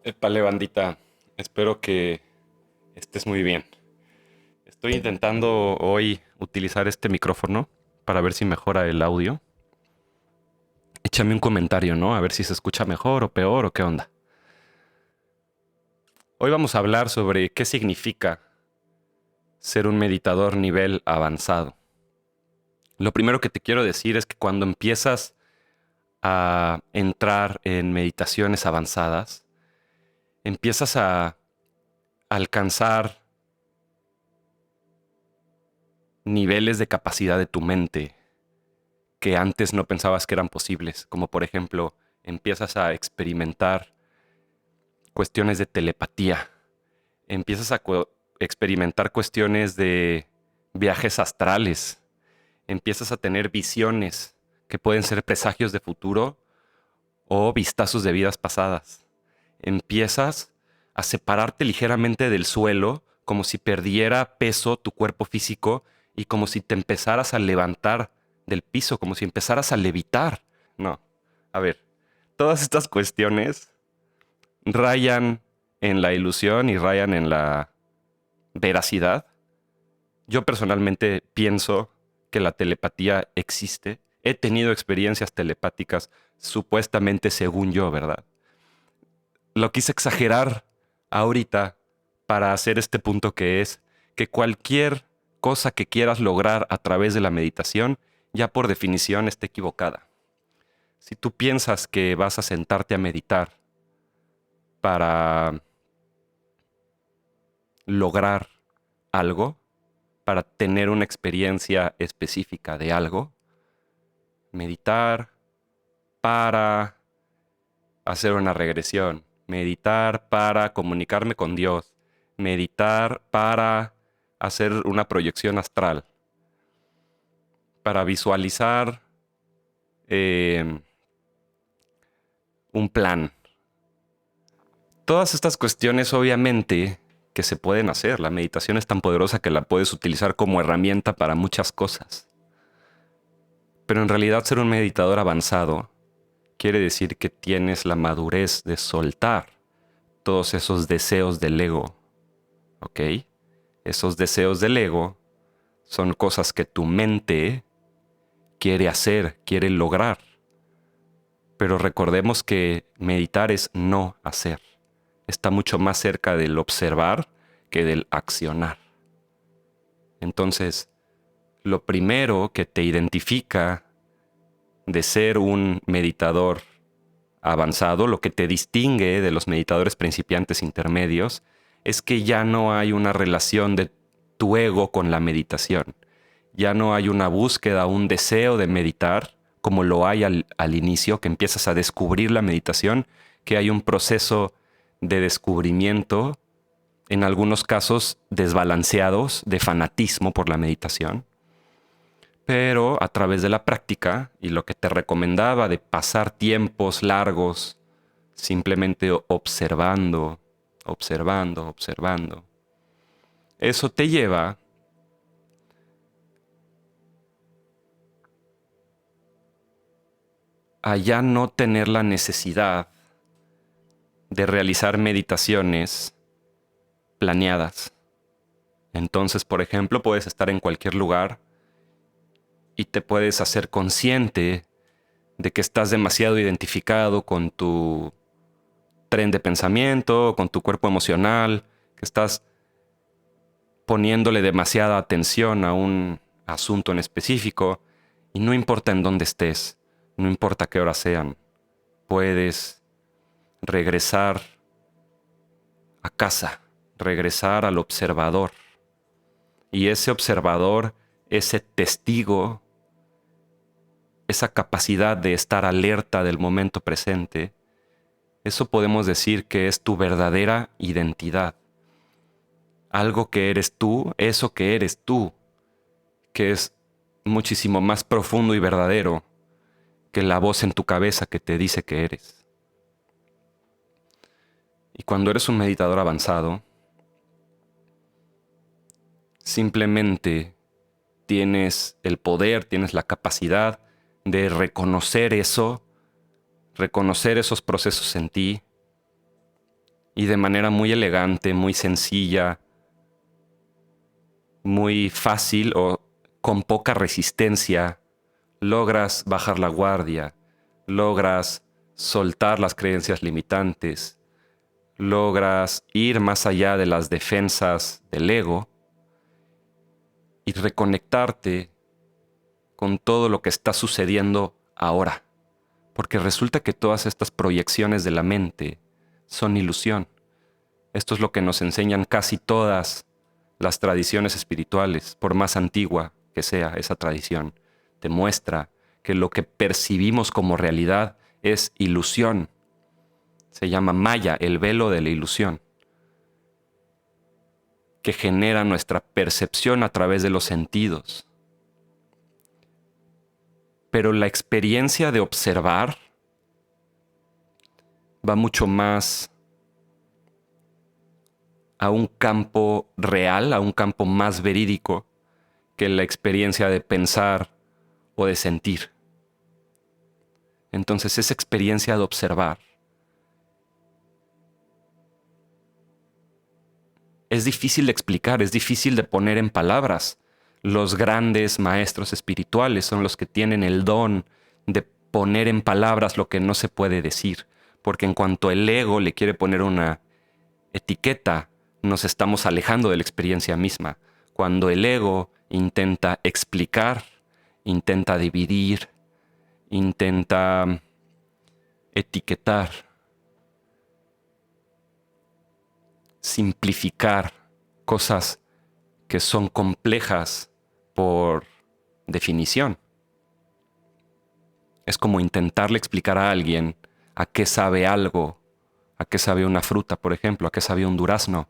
Épale, bandita. Espero que estés muy bien. Estoy intentando hoy utilizar este micrófono para ver si mejora el audio. Échame un comentario, ¿no? A ver si se escucha mejor o peor o qué onda. Hoy vamos a hablar sobre qué significa ser un meditador nivel avanzado. Lo primero que te quiero decir es que cuando empiezas a entrar en meditaciones avanzadas, empiezas a alcanzar niveles de capacidad de tu mente que antes no pensabas que eran posibles, como por ejemplo empiezas a experimentar cuestiones de telepatía, empiezas a experimentar cuestiones de viajes astrales, empiezas a tener visiones que pueden ser presagios de futuro o vistazos de vidas pasadas. Empiezas a separarte ligeramente del suelo como si perdiera peso tu cuerpo físico y como si te empezaras a levantar del piso, como si empezaras a levitar. No, a ver, todas estas cuestiones rayan en la ilusión y rayan en la veracidad. Yo personalmente pienso que la telepatía existe. He tenido experiencias telepáticas, supuestamente según yo, ¿verdad? Lo quise exagerar ahorita para hacer este punto que es que cualquier cosa que quieras lograr a través de la meditación ya por definición está equivocada. Si tú piensas que vas a sentarte a meditar para lograr algo, para tener una experiencia específica de algo, meditar para hacer una regresión, meditar para comunicarme con Dios, meditar para hacer una proyección astral, para visualizar eh, un plan. Todas estas cuestiones obviamente que se pueden hacer. La meditación es tan poderosa que la puedes utilizar como herramienta para muchas cosas. Pero en realidad ser un meditador avanzado quiere decir que tienes la madurez de soltar todos esos deseos del ego, ¿ok? Esos deseos del ego son cosas que tu mente quiere hacer, quiere lograr. Pero recordemos que meditar es no hacer. Está mucho más cerca del observar que del accionar. Entonces, lo primero que te identifica de ser un meditador avanzado, lo que te distingue de los meditadores principiantes intermedios, es que ya no hay una relación de tu ego con la meditación. Ya no hay una búsqueda, un deseo de meditar, como lo hay al inicio, que empiezas a descubrir la meditación, que hay un proceso de descubrimiento, en algunos casos desbalanceados, de fanatismo por la meditación. Pero a través de la práctica y lo que te recomendaba de pasar tiempos largos simplemente observando, observando, observando, eso te lleva a ya no tener la necesidad de realizar meditaciones planeadas. Entonces, por ejemplo, puedes estar en cualquier lugar y te puedes hacer consciente de que estás demasiado identificado con tu tren de pensamiento, con tu cuerpo emocional, que estás poniéndole demasiada atención a un asunto en específico y no importa en dónde estés, no importa qué horas sean, puedes regresar a casa, regresar al observador. Y ese observador, ese testigo, esa capacidad de estar alerta del momento presente, eso podemos decir que es tu verdadera identidad. Algo que eres tú, eso que eres tú, que es muchísimo más profundo y verdadero que la voz en tu cabeza que te dice que eres. Y cuando eres un meditador avanzado, simplemente tienes el poder, tienes la capacidad de reconocer eso, reconocer esos procesos en ti y de manera muy elegante, muy sencilla, muy fácil o con poca resistencia, logras bajar la guardia, logras soltar las creencias limitantes, logras ir más allá de las defensas del ego y reconectarte con todo lo que está sucediendo ahora. Porque resulta que todas estas proyecciones de la mente son ilusión. Esto es lo que nos enseñan casi todas las tradiciones espirituales, por más antigua que sea esa tradición. Te muestra que lo que percibimos como realidad es ilusión. Se llama Maya, el velo de la ilusión, que genera nuestra percepción a través de los sentidos. Pero la experiencia de observar va mucho más a un campo real, a un campo más verídico que la experiencia de pensar o de sentir. Entonces, esa experiencia de observar es difícil de explicar, es difícil de poner en palabras. Los grandes maestros espirituales son los que tienen el don de poner en palabras lo que no se puede decir, porque en cuanto el ego le quiere poner una etiqueta, nos estamos alejando de la experiencia misma. Cuando el ego intenta explicar, intenta dividir, intenta etiquetar, simplificar cosas que son complejas por definición. Es como intentarle explicar a alguien a qué sabe algo, a qué sabe una fruta, por ejemplo, a qué sabe un durazno.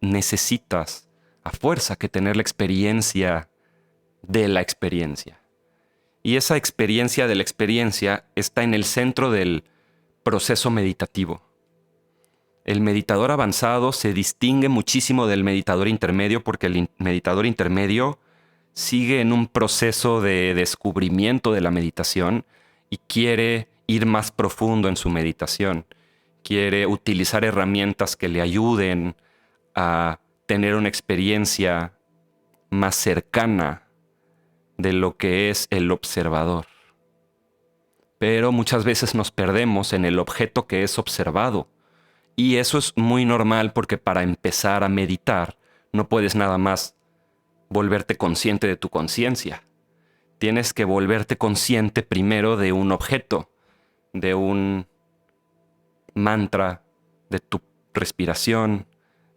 Necesitas a fuerza que tener la experiencia de la experiencia. Y esa experiencia de la experiencia está en el centro del proceso meditativo. El meditador avanzado se distingue muchísimo del meditador intermedio porque el meditador intermedio sigue en un proceso de descubrimiento de la meditación y quiere ir más profundo en su meditación. Quiere utilizar herramientas que le ayuden a tener una experiencia más cercana de lo que es el observador. Pero muchas veces nos perdemos en el objeto que es observado. Y eso es muy normal porque para empezar a meditar no puedes nada más volverte consciente de tu conciencia. Tienes que volverte consciente primero de un objeto, de un mantra, de tu respiración,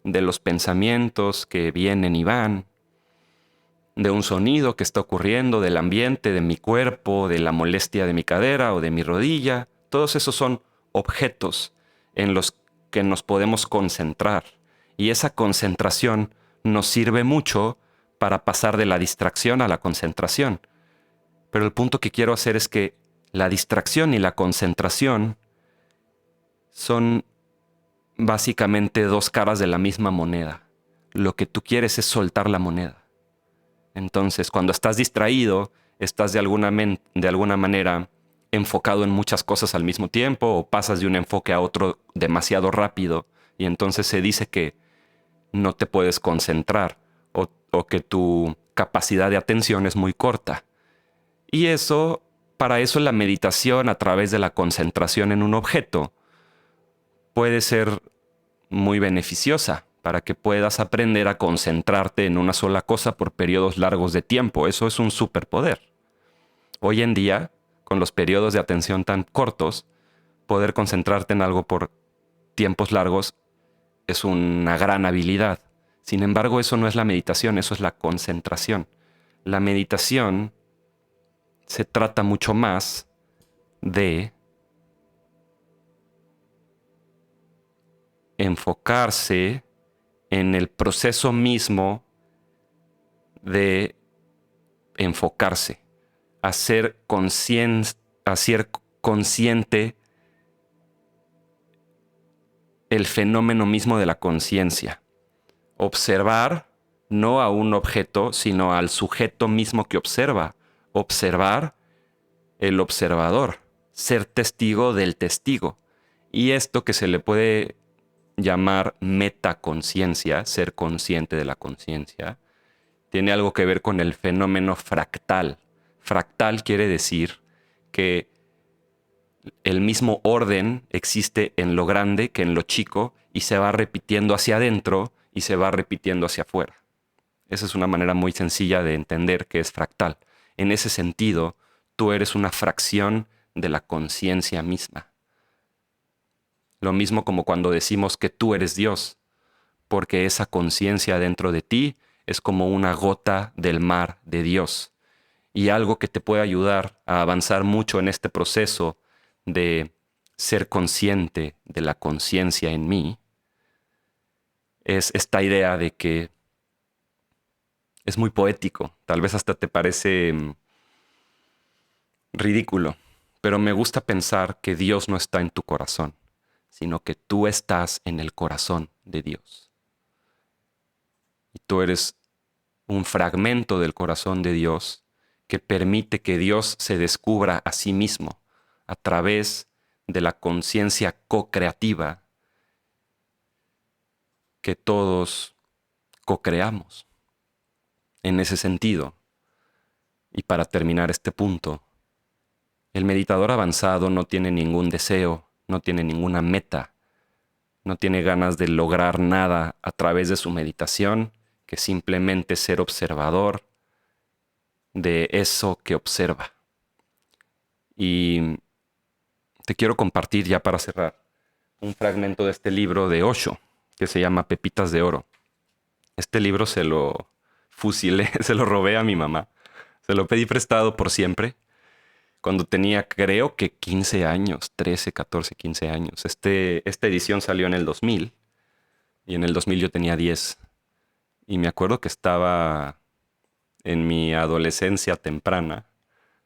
de los pensamientos que vienen y van, de un sonido que está ocurriendo, del ambiente, de mi cuerpo, de la molestia de mi cadera o de mi rodilla. Todos esos son objetos en los que nos podemos concentrar. Y esa concentración nos sirve mucho para pasar de la distracción a la concentración. Pero el punto que quiero hacer es que la distracción y la concentración son básicamente dos caras de la misma moneda. Lo que tú quieres es soltar la moneda. Entonces, cuando estás distraído, estás de alguna manera enfocado en muchas cosas al mismo tiempo o pasas de un enfoque a otro demasiado rápido y entonces se dice que no te puedes concentrar o que tu capacidad de atención es muy corta. Y para eso la meditación a través de la concentración en un objeto puede ser muy beneficiosa para que puedas aprender a concentrarte en una sola cosa por periodos largos de tiempo. Eso es un superpoder. Hoy en día, con los periodos de atención tan cortos, poder concentrarte en algo por tiempos largos es una gran habilidad. Sin embargo, eso no es la meditación, eso es la concentración. La meditación se trata mucho más de enfocarse en el proceso mismo de enfocarse, hacer consciente el fenómeno mismo de la conciencia. Observar no a un objeto, sino al sujeto mismo que observa. Observar el observador, ser testigo del testigo. Y esto que se le puede llamar metaconciencia, ser consciente de la conciencia, tiene algo que ver con el fenómeno fractal. Fractal quiere decir que el mismo orden existe en lo grande que en lo chico y se va repitiendo hacia adentro y se va repitiendo hacia afuera. Esa es una manera muy sencilla de entender qué es fractal. En ese sentido, tú eres una fracción de la conciencia misma. Lo mismo como cuando decimos que tú eres Dios, porque esa conciencia dentro de ti es como una gota del mar de Dios. Y algo que te puede ayudar a avanzar mucho en este proceso de ser consciente de la conciencia en mí es esta idea de que es muy poético, tal vez hasta te parece ridículo, pero me gusta pensar que Dios no está en tu corazón, sino que tú estás en el corazón de Dios. Y tú eres un fragmento del corazón de Dios que permite que Dios se descubra a sí mismo a través de la conciencia co-creativa que todos co-creamos. En ese sentido, y para terminar este punto, el meditador avanzado no tiene ningún deseo, no tiene ninguna meta, no tiene ganas de lograr nada a través de su meditación que simplemente ser observador de eso que observa. Y te quiero compartir ya para cerrar un fragmento de este libro de Osho que se llama Pepitas de Oro. Este libro se lo fusilé, se lo robé a mi mamá. Se lo pedí prestado por siempre cuando tenía creo que 15 años, 13, 14, 15 años. Esta edición salió en el 2000 y en el 2000 yo tenía 10. Y me acuerdo que estaba en mi adolescencia temprana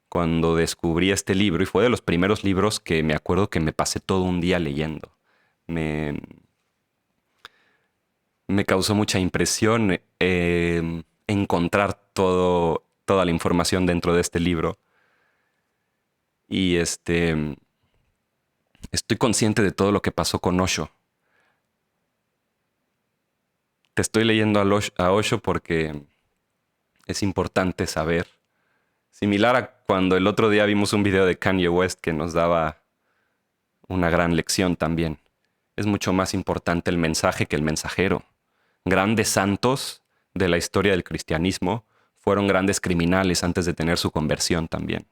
cuando descubrí este libro y fue de los primeros libros que me acuerdo que me pasé todo un día leyendo. Me, me causó mucha impresión encontrar toda la información dentro de este libro. Y estoy consciente de todo lo que pasó con Osho. Te estoy leyendo a Osho porque es importante saber. Similar a cuando el otro día vimos un video de Kanye West que nos daba una gran lección también. Es mucho más importante el mensaje que el mensajero. Grandes santos de la historia del cristianismo fueron grandes criminales antes de tener su conversión también.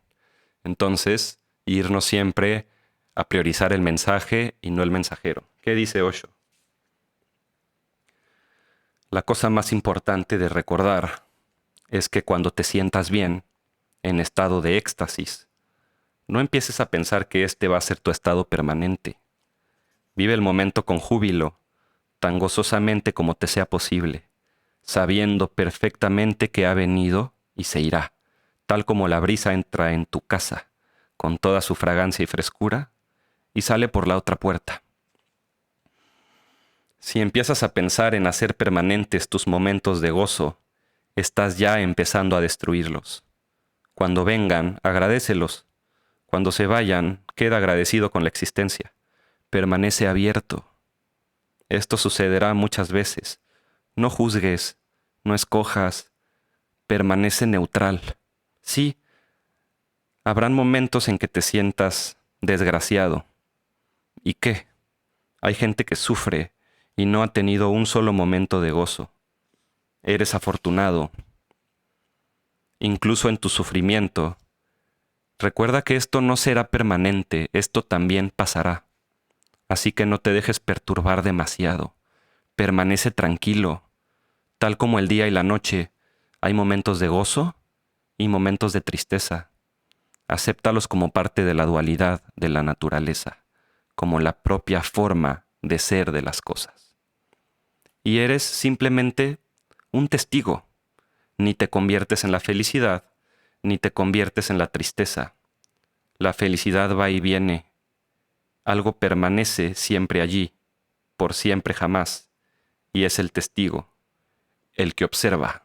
Entonces, irnos siempre a priorizar el mensaje y no el mensajero. ¿Qué dice Osho? La cosa más importante de recordar es que cuando te sientas bien, en estado de éxtasis, no empieces a pensar que este va a ser tu estado permanente. Vive el momento con júbilo, tan gozosamente como te sea posible, sabiendo perfectamente que ha venido y se irá, tal como la brisa entra en tu casa, con toda su fragancia y frescura, y sale por la otra puerta. Si empiezas a pensar en hacer permanentes tus momentos de gozo, estás ya empezando a destruirlos. Cuando vengan, agradécelos. Cuando se vayan, queda agradecido con la existencia. Permanece abierto. Esto sucederá muchas veces. No juzgues, no escojas, permanece neutral. Sí, habrán momentos en que te sientas desgraciado. ¿Y qué? Hay gente que sufre y no ha tenido un solo momento de gozo. Eres afortunado. Incluso en tu sufrimiento, recuerda que esto no será permanente, esto también pasará. Así que no te dejes perturbar demasiado. Permanece tranquilo. Tal como el día y la noche, hay momentos de gozo y momentos de tristeza. Acéptalos como parte de la dualidad de la naturaleza, como la propia forma de ser de las cosas. Y eres simplemente un testigo. Ni te conviertes en la felicidad, ni te conviertes en la tristeza. La felicidad va y viene. Algo permanece siempre allí, por siempre jamás, y es el testigo, el que observa.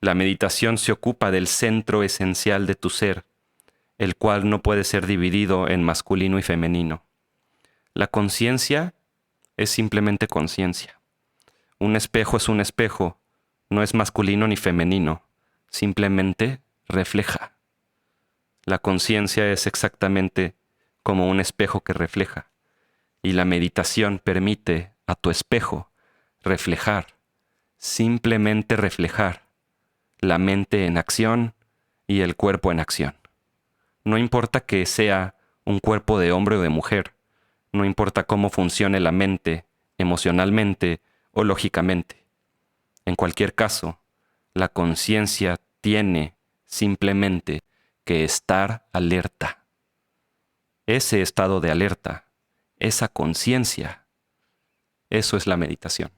La meditación se ocupa del centro esencial de tu ser, el cual no puede ser dividido en masculino y femenino. La conciencia es simplemente conciencia. Un espejo es un espejo, no es masculino ni femenino, simplemente refleja. La conciencia es exactamente como un espejo que refleja, y la meditación permite a tu espejo reflejar, simplemente reflejar, la mente en acción y el cuerpo en acción. No importa que sea un cuerpo de hombre o de mujer, no importa cómo funcione la mente emocionalmente o lógicamente. En cualquier caso, la conciencia tiene simplemente que estar alerta. Ese estado de alerta, esa conciencia, eso es la meditación.